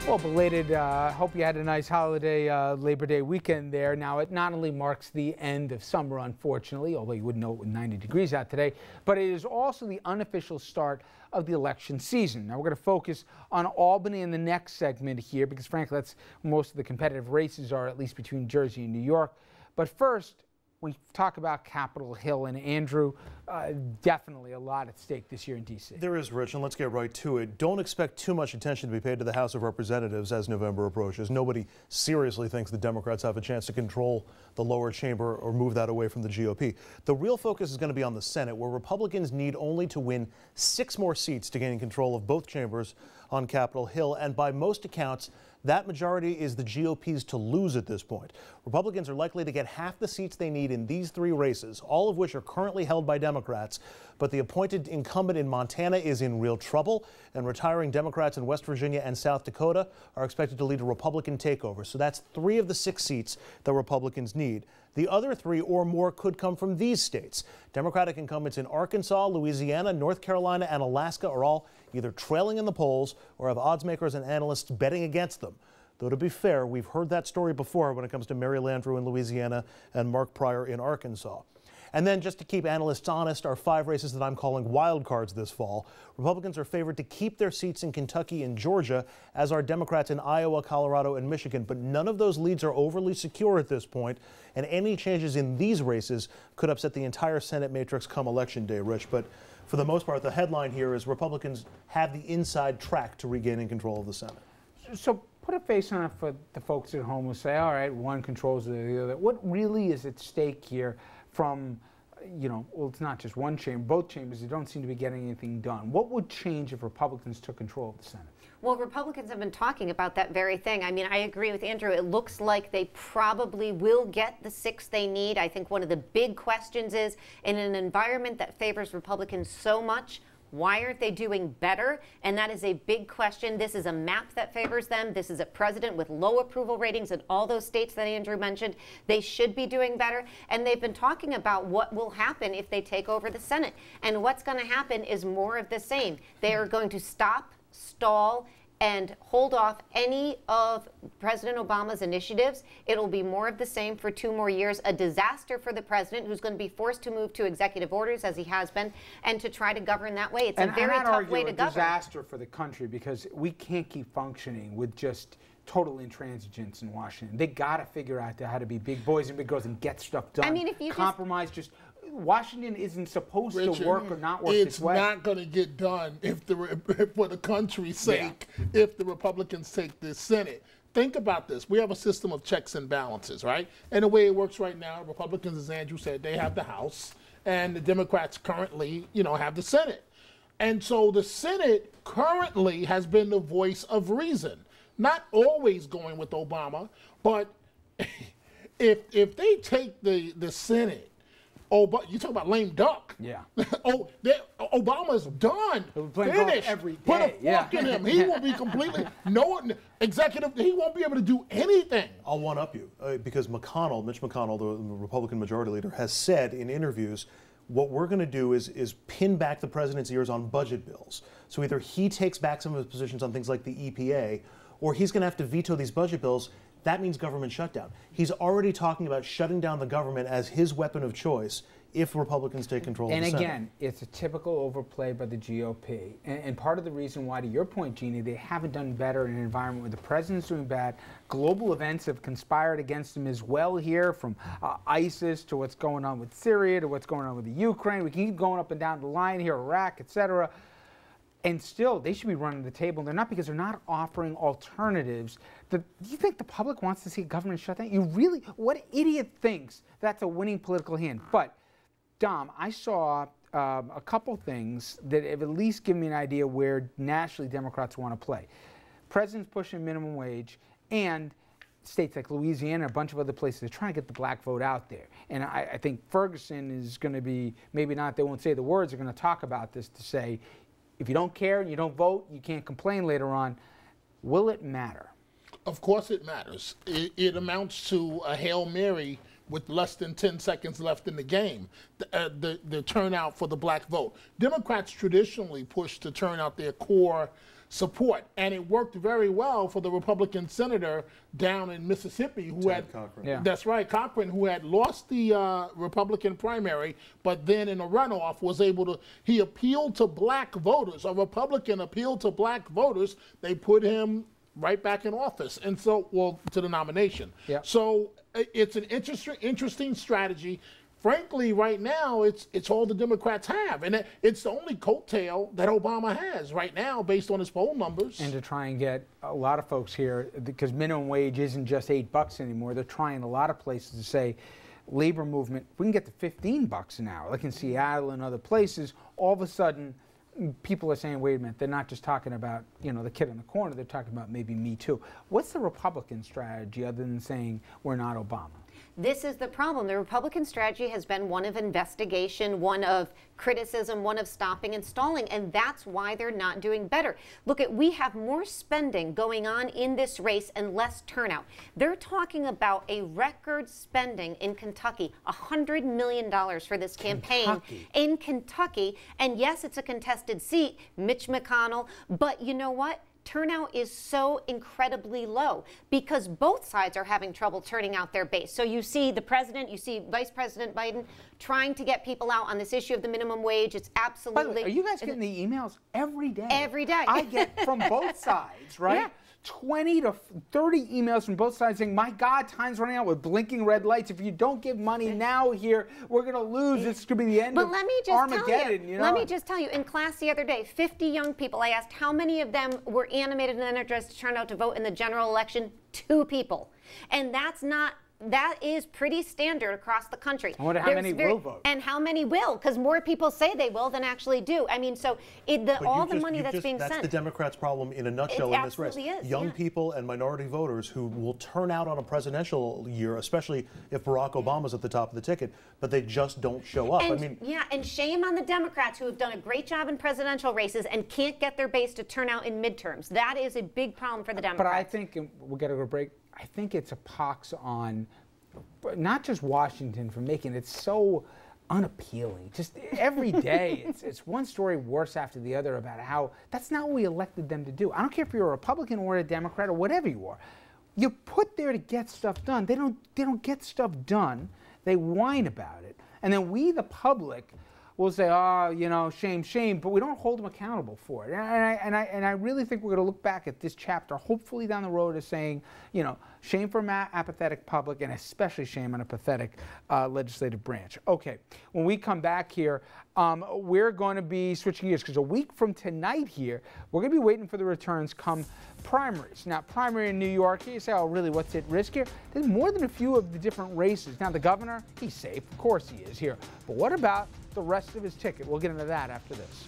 Well, belated, hope you had a nice holiday Labor Day weekend there. Now, it not only marks the end of summer, unfortunately, although you wouldn't know it with 90 degrees out today, but it is also the unofficial start of the election season. Now, we're going to focus on Albany in the next segment here because, frankly, that's where most of the competitive races are, at least between Jersey and New York. But first, we talk about Capitol Hill, and Andrew, definitely a lot at stake this year in D.C. There is, Rich, and let's get right to it. Don't expect too much attention to be paid to the House of Representatives as November approaches. Nobody seriously thinks the Democrats have a chance to control the lower chamber or move that away from the GOP. The real focus is going to be on the Senate, where Republicans need only to win 6 more seats to gain control of both chambers on Capitol Hill, and by most accounts, that majority is the GOP's to lose at this point. Republicans are likely to get half the seats they need in these 3 races, all of which are currently held by Democrats. But the appointed incumbent in Montana is in real trouble, and retiring Democrats in West Virginia and South Dakota are expected to lead a Republican takeover. So that's 3 of the 6 seats that Republicans need. The other 3 or more could come from these states. Democratic incumbents in Arkansas, Louisiana, North Carolina, and Alaska are all either trailing in the polls or have odds makers and analysts betting against them. Though to be fair, we've heard that story before when it comes to Mary Landrieu in Louisiana and Mark Pryor in Arkansas. And then, just to keep analysts honest, are 5 races that I'm calling wild cards this fall. Republicans are favored to keep their seats in Kentucky and Georgia, as are Democrats in Iowa, Colorado, and Michigan. But none of those leads are overly secure at this point, and any changes in these races could upset the entire Senate matrix come Election Day, Rich. But for the most part, the headline here is Republicans have the inside track to regaining control of the Senate. So put a face on it for the folks at home who say, all right, one controls the other. What really is at stake here from, well, it's not just one chamber, both chambers, they don't seem to be getting anything done. What would change if Republicans took control of the Senate? Well, Republicans have been talking about that very thing. I mean, I agree with Andrew. It looks like they probably will get the 6 they need. I think one of the big questions is, in an environment that favors Republicans so much, why aren't they doing better? And that is a big question. This is a map that favors them. This is a president with low approval ratings in all those states that Andrew mentioned. They should be doing better. And they've been talking about what will happen if they take over the Senate. And what's going to happen is more of the same. They are going to stop, stall, and hold off any of President Obama's initiatives. It'll be more of the same for 2 more years, a disaster for the president, who's going to be forced to move to executive orders, as he has been, and to try to govern that way. It's a very tough way to govern. A disaster for the country, because we can't keep functioning with just total intransigence in Washington. They got to figure out how to be big boys and big girls and get stuff done. I mean, if you compromise, Washington isn't supposed to work or not work this way. It's not going to get done for the country's sake, if the Republicans take this Senate. Think about this. We have a system of checks and balances, right? And the way it works right now, Republicans, as Andrew said, they have the House, and the Democrats currently, have the Senate. And so the Senate currently has been the voice of reason. Not always going with Obama, but if they take the Senate, you talk about lame duck. Yeah. Obama's done. Finished. Every day. Put a fork in him. He will be completely executive. He won't be able to do anything. I'll one up you because Mitch McConnell, the Republican majority leader, has said in interviews, what we're going to do is pin back the president's ears on budget bills. So either he takes back some of his positions on things like the EPA, or he's going to have to veto these budget bills. That means government shutdown. He's already talking about shutting down the government as his weapon of choice if Republicans take control of the Senate. And again, it's a typical overplay by the GOP. And part of the reason why, to your point, Jeannie, they haven't done better in an environment where the president's doing bad. Global events have conspired against him as well here, from ISIS to what's going on with Syria to what's going on with the Ukraine. We can keep going up and down the line here, Iraq, etc. And still, they should be running the table. They're not, because they're not offering alternatives. Do you think the public wants to see a government shutdown? What idiot thinks that's a winning political hand? But, Dom, I saw a couple things that have at least given me an idea where nationally Democrats want to play. President's pushing minimum wage, and states like Louisiana and a bunch of other places are trying to get the black vote out there. And I think Ferguson is going to be, maybe not, they won't say the words, they're going to talk about this to say, if you don't care and you don't vote, you can't complain later on. Will it matter? Of course it matters. It amounts to a Hail Mary with less than 10 seconds left in the game, the turnout for the black vote. Democrats traditionally push to turn out their core support. And it worked very well for the Republican senator down in Mississippi who Ted Cochran. Yeah. that's right, Cochran, who had lost the Republican primary, but then in a runoff was able to, he appealed to black voters. A Republican appealed to black voters. They put him right back in office. And so, well, to the nomination. Yeah. So it's an interesting strategy. Frankly, right now, it's all the Democrats have. And it's the only coattail that Obama has right now based on his poll numbers. And to try and get a lot of folks here, because minimum wage isn't just $8 anymore, they're trying a lot of places to say, labor movement, we can get to $15 an hour. Like in Seattle and other places, all of a sudden, people are saying, wait a minute, they're not just talking about, the kid in the corner, they're talking about maybe me too. What's the Republican strategy other than saying we're not Obama? This is the problem. The Republican strategy has been one of investigation, one of criticism, one of stopping and stalling, and that's why they're not doing better. Look, we have more spending going on in this race and less turnout. They're talking about a record spending in Kentucky, $100 million for this campaign in Kentucky. And yes, it's a contested seat, Mitch McConnell, but you know what? Turnout is so incredibly low because both sides are having trouble turning out their base. So you see the president, you see Vice President Biden trying to get people out on this issue of the minimum wage. It's absolutely... By the way, are you guys getting the emails every day? Every day. I get from both sides, right? Yeah. 20 to 30 emails from both sides saying, my God, time's running out with blinking red lights. If you don't give money now here, we're going to lose. It's going to be the end of Armageddon. Let me just tell you, in class the other day, 50 young people, I asked how many of them were animated and energized to turn out to vote in the general election. 2 people. And that is pretty standard across the country. I wonder how many will vote. And how many will, because more people say they will than actually do. I mean, so all the money that's being that's sent. That's the Democrats' problem in a nutshell in this race. Is, Young people and minority voters who will turn out on a presidential year, especially if Barack Obama's at the top of the ticket, but they just don't show up. And shame on the Democrats who have done a great job in presidential races and can't get their base to turn out in midterms. That is a big problem for the Democrats. But I think, and we'll get to a break, I think it's a pox on not just Washington for making it so unappealing. Just every day, it's one story worse after the other about how that's not what we elected them to do. I don't care if you're a Republican or a Democrat or whatever you are. You're put there to get stuff done. They don't get stuff done. They whine about it. And then we, the public, will say, oh, shame, but we don't hold them accountable for it. And I really think we're going to look back at this chapter, hopefully down the road, as saying, shame for an apathetic public, and especially shame on a pathetic legislative branch. Okay, when we come back here, we're going to be switching gears, because a week from tonight here, we're going to be waiting for the returns come primaries. Now, primary in New York, you say, oh, really, what's at risk here? There's more than a few of the different races. Now, the governor, he's safe. Of course he is here. But what about the rest of his ticket? We'll get into that after this.